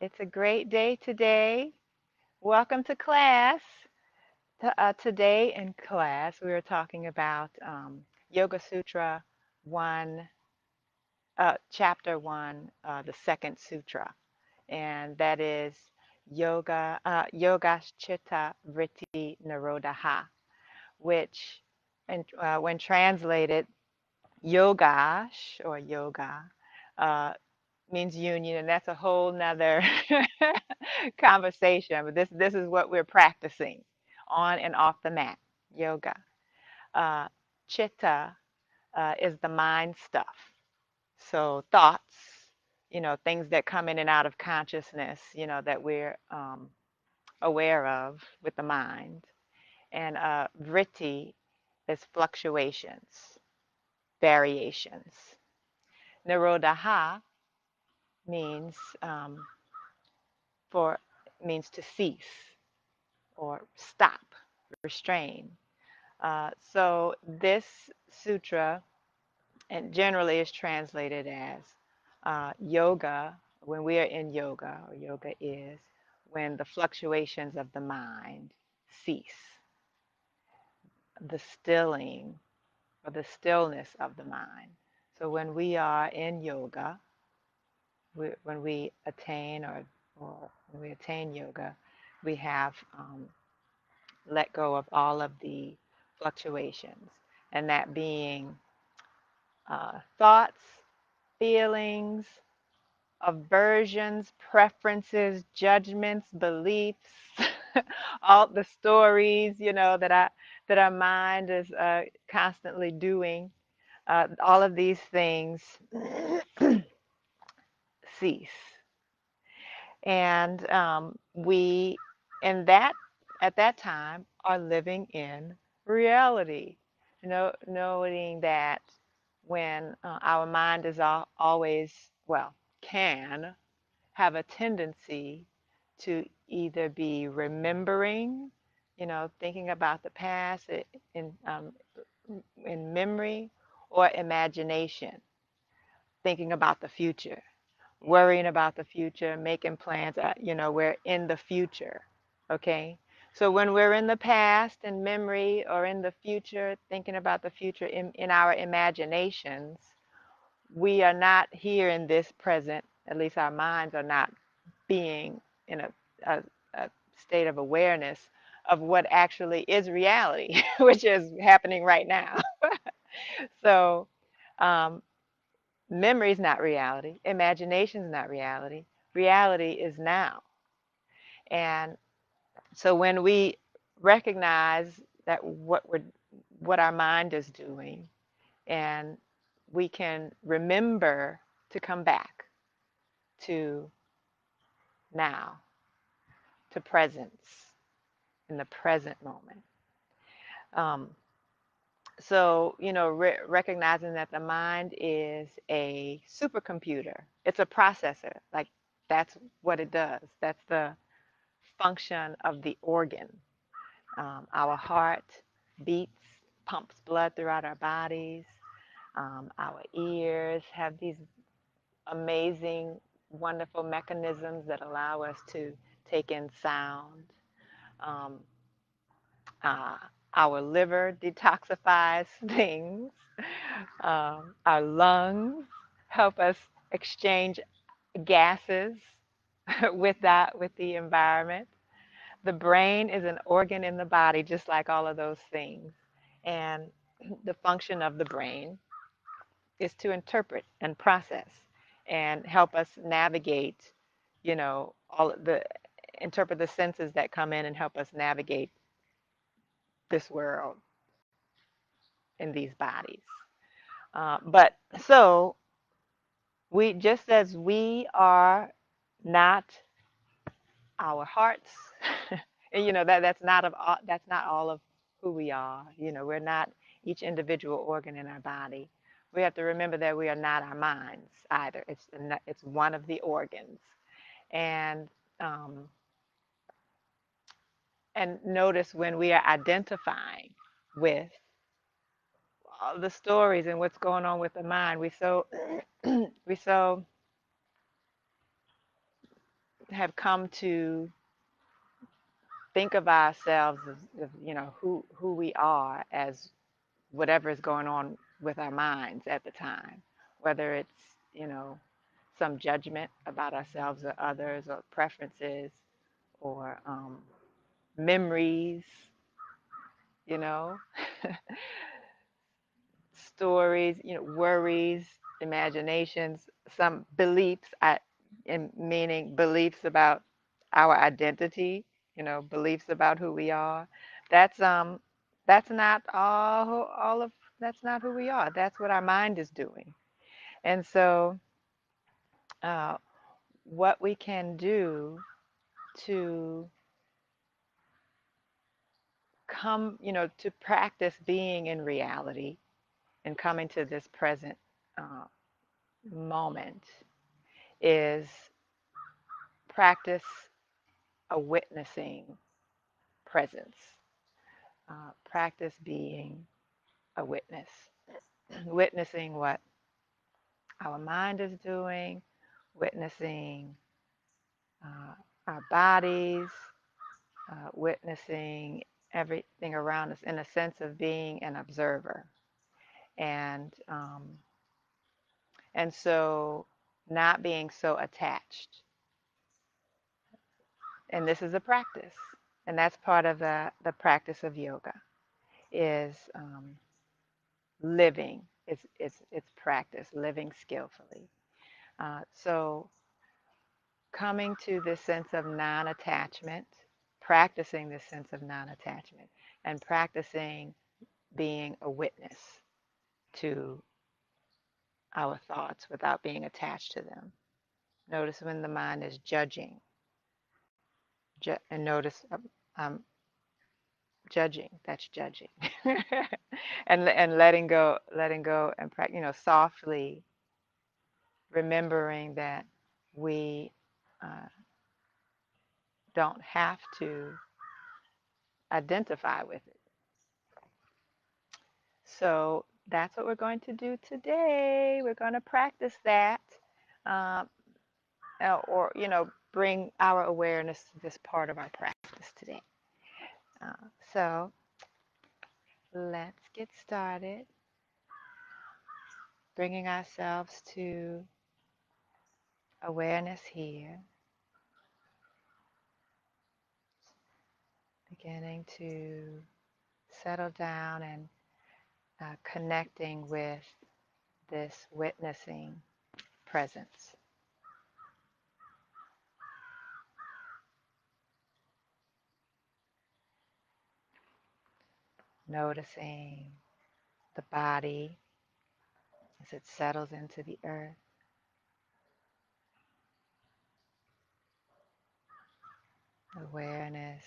It's a great day today. Welcome to class. Today in class, we are talking about Yoga Sutra 1, Chapter 1, the second sutra, and that is Yoga Chitta Vritti Nirodhah, which, when translated, yogash or yoga uh, means union, and that's a whole nother conversation. But this is what we're practicing on and off the mat, yoga. Uh, Chitta is the mind stuff. So thoughts, things that come in and out of consciousness, that we're aware of with the mind. And vritti is fluctuations, variations. Nirodha means for means to cease or stop, restrain. So this sutra, and generally is translated as yoga. When we are in yoga, or yoga is when the fluctuations of the mind cease, the stilling or the stillness of the mind. So when we are in yoga, when we attain or when we attain yoga, we have let go of all of the fluctuations, and that being thoughts, feelings, aversions, preferences, judgments, beliefs, all the stories, that our mind is constantly doing. All of these things cease, and we, in that at that time, are living in reality. Knowing that when our mind is always, well, can have a tendency to either be remembering, thinking about the past in memory, or imagination, thinking about the future, worrying about the future, making plans. We're in the future, okay? So when we're in the past in memory or in the future, thinking about the future in our imaginations, we are not here in this present, at least our minds are not being in a, a state of awareness of what actually is reality, which is happening right now. So um, memory is not reality. Imagination is not reality. Reality is now. And so when we recognize that what our mind is doing, and we can remember to come back to now, to presence, in the present moment. Um, so, recognizing that the mind is a supercomputer, it's a processor. Like, that's what it does. That's the function of the organ. Our heart beats, pumps blood throughout our bodies. Our ears have these amazing, wonderful mechanisms that allow us to take in sound. Um, uh, our liver detoxifies things. Our lungs help us exchange gases with the environment. The brain is an organ in the body, just like all of those things. And the function of the brain is to interpret and process and help us navigate, all the interpret the senses that come in and help us navigate this world in these bodies. But so we, just as we are not our hearts, and that's not all of who we are. We're not each individual organ in our body. We have to remember that we are not our minds either. It's one of the organs, and um, notice when we are identifying with all the stories and what's going on with the mind, we so we so have come to think of ourselves as who we are as whatever is going on with our minds at the time, whether it's you know some judgment about ourselves or others, or preferences, or memories, you know, stories, worries, imaginations, some beliefs, meaning beliefs about our identity, beliefs about who we are. That's not all of that's not who we are. That's what our mind is doing. And so, uh, what we can do to to practice being in reality and coming to this present uh, moment is practice a witnessing presence. Practice being a witness, witnessing what our mind is doing, witnessing uh, our bodies, witnessing everything around us in a sense of being an observer. And and so not being so attached. And this is a practice. And that's part of the practice of yoga is living. It's practice, living skillfully. So coming to this sense of non-attachment, practicing this sense of non-attachment, and practicing being a witness to our thoughts without being attached to them. Notice when the mind is judging, and notice judging. That's judging, and letting go, and softly remembering that we uh, don't have to identify with it. So that's what we're going to do today. We're going to practice that, um, or bring our awareness to this part of our practice today. So let's get started, bringing ourselves to awareness here, beginning to settle down and connecting with this witnessing presence. Noticing the body as it settles into the earth. Awareness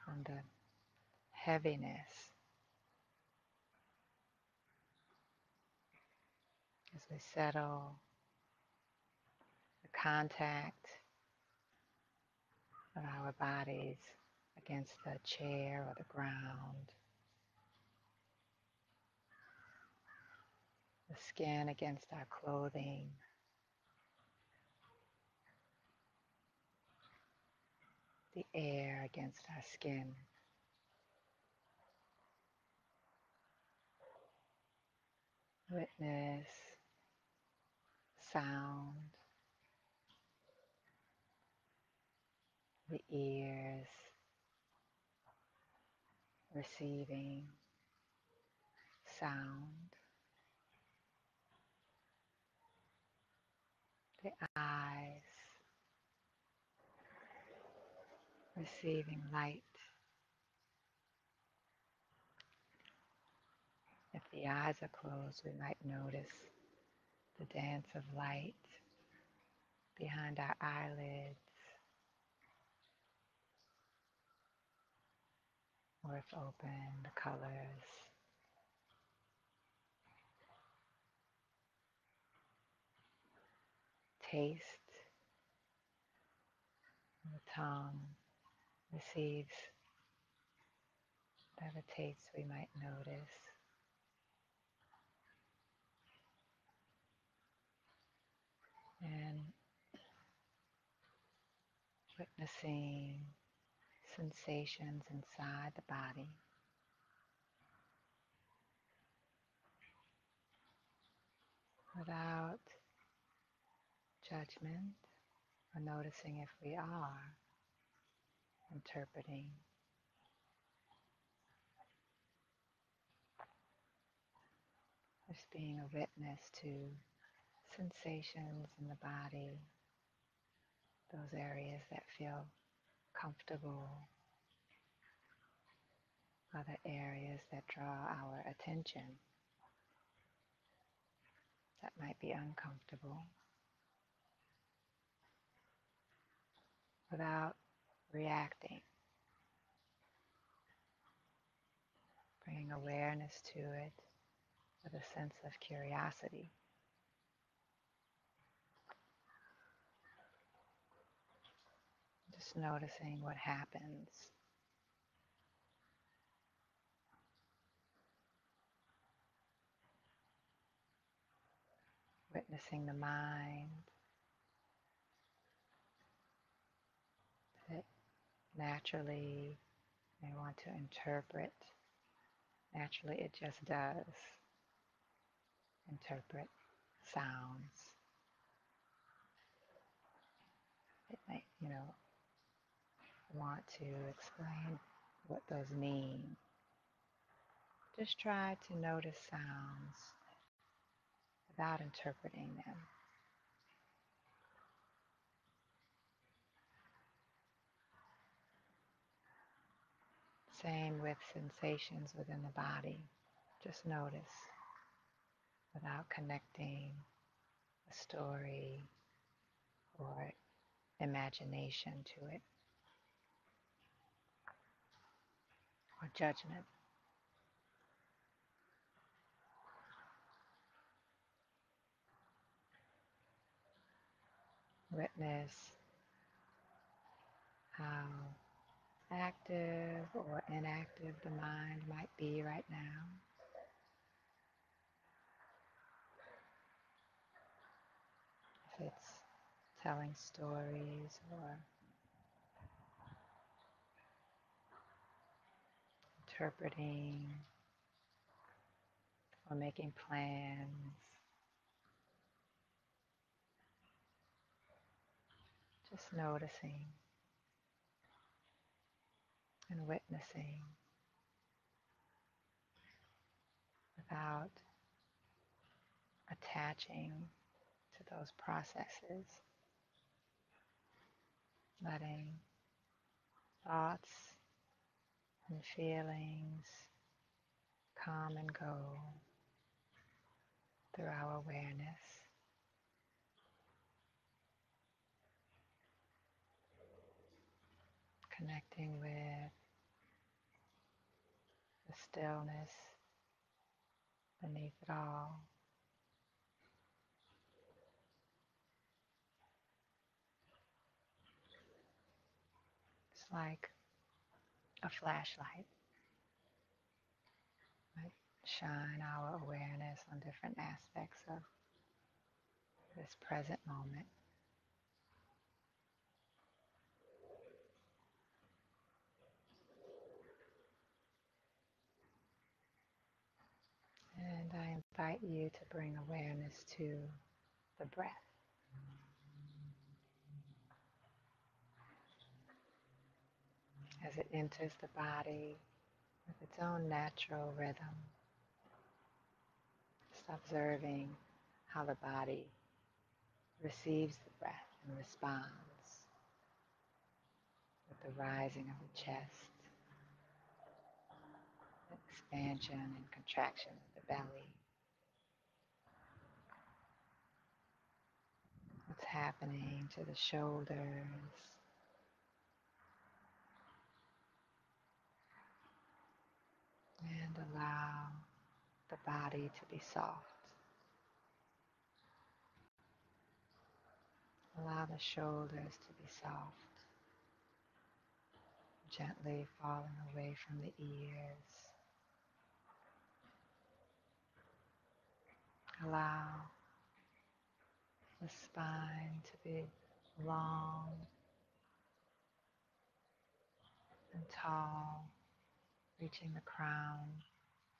and the heaviness as we settle, the contact of our bodies against the chair or the ground, the skin against our clothing, the air against our skin. Witness sound, the ears receiving sound, the eyes receiving light. If the eyes are closed, we might notice the dance of light behind our eyelids, or if open, the colors. Taste, the tongue receives whatever taste we might notice. And witnessing sensations inside the body without judgment, or noticing if we are interpreting. Just being a witness to sensations in the body, those areas that feel comfortable, other areas that draw our attention that might be uncomfortable, without reacting, bringing awareness to it with a sense of curiosity. Just noticing what happens. Witnessing the mind that naturally may want to interpret. Naturally, it just does interpret sounds. It might, want to explain what those mean. Just try to notice sounds without interpreting them. Same with sensations within the body. Just notice without connecting a story or imagination to it or judgment. Witness how active or inactive the mind might be right now. If it's telling stories or interpreting or making plans, just noticing and witnessing without attaching to those processes, letting thoughts and feelings come and go through our awareness. Connecting with the stillness beneath it all. It's like a flashlight. Might shine our awareness on different aspects of this present moment. And I invite you to bring awareness to the breath. As it enters the body with its own natural rhythm, just observing how the body receives the breath and responds with the rising of the chest, the expansion and contraction of the belly. What's happening to the shoulders, and allow the body to be soft. Allow the shoulders to be soft, gently falling away from the ears. Allow the spine to be long and tall, reaching the crown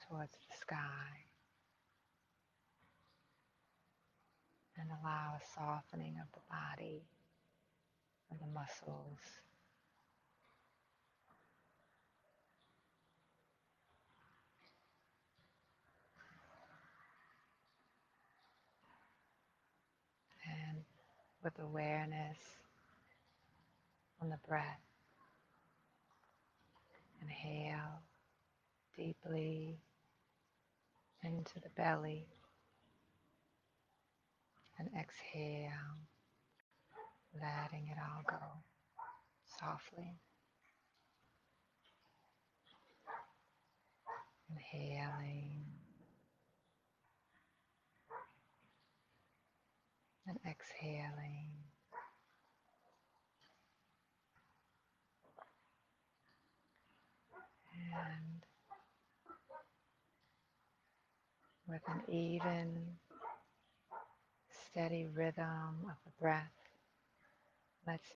towards the sky. And allow a softening of the body and the muscles. And with awareness on the breath, inhale deeply into the belly and exhale, letting it all go softly. Inhaling and exhaling. And with an even, steady rhythm of the breath, let's